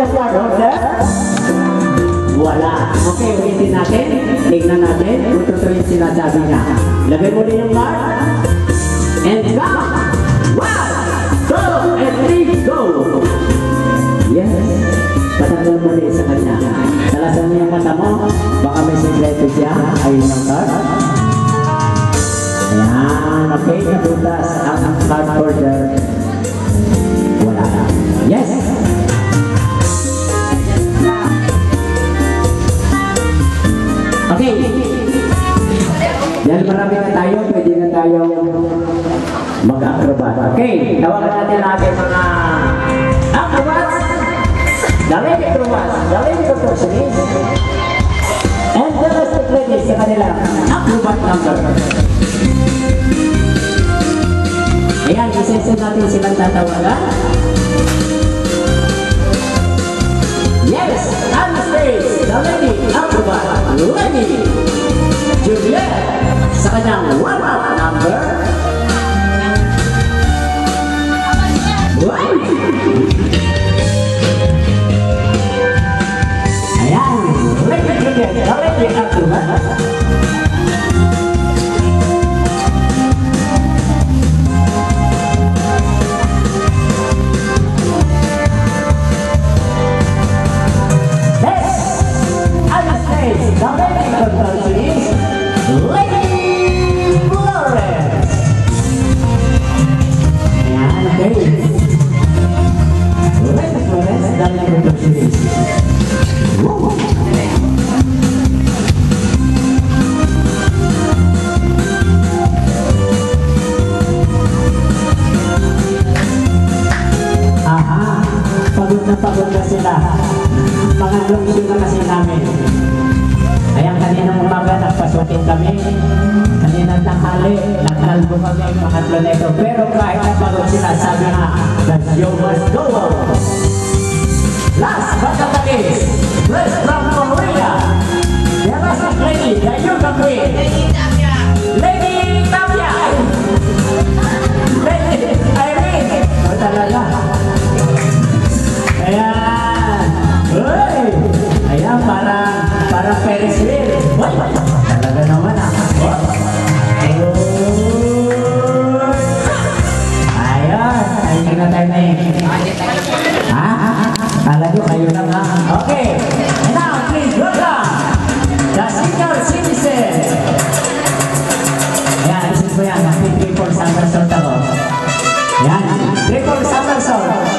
the card holder? Wala. Okay, ulitin natin. Tignan natin kung totoo yung sinasabi niya. Lagay mo din yung card. And go! 1, 2, and 3, go! Yes. Patanggal mo rin sa kanya. Talasan mo yung mata mo. Baka may sikreto siya. Ayun yung card. Ayan. Okay, nabutas ang card holder. Wala. Yes! Okay. Yan, marami na tayo. Pwede na tayo mag-acrobat. Okay. Tawagan natin natin mga acrobats. Galing acrobats. Galing contortionist. And the rest ladies sa kanilang acrobat number. Ayan, isensend natin silang tatawagan. Yes! On the stage, the lady acrobat, Lady Juliet, sa kanyang warm-up number 1. Ayan, Lady Juliet, the lady acrobat. Pagod na sila. Pangalong issue na kasi namin. Ayan, kaninang umaga nagpasukin kami. Kaninang tanghali, nagkalbo kami pangatlo na ito. Pero kahit na pagod sila, sabi nga, the show must go on. Last but not least, Bless from Korea. The last lady, the Yuka Queen. Lady Tavia. Lady Irene. O talaga. Ayan! Uy! Ayan, parang Ferris wheel. Uy! Talaga naman ah. Uy! Ayan! Ayun na tayo na eh. Ha? Kala nyo, kayo na nga. Okay! And now, please welcome the senior citizen. Ayan, isin ko yan. Triple somersault ako. Ayan, triple somersault.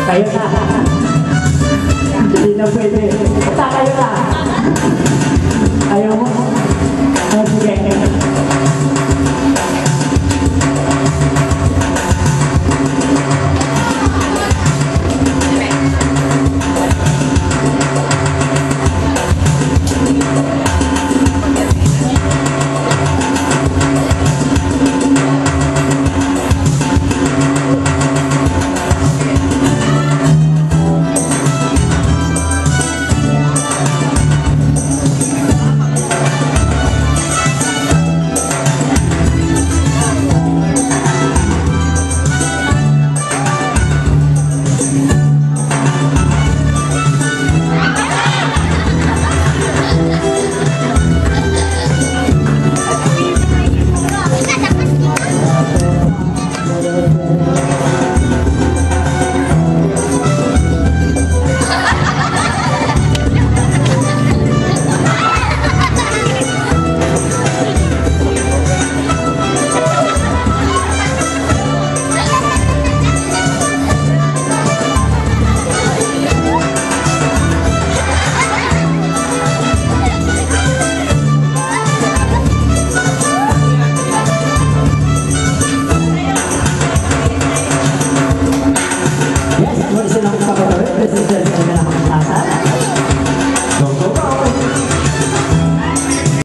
Kayo na. Hindi na pwede. Basta kayo na. Ayaw mo.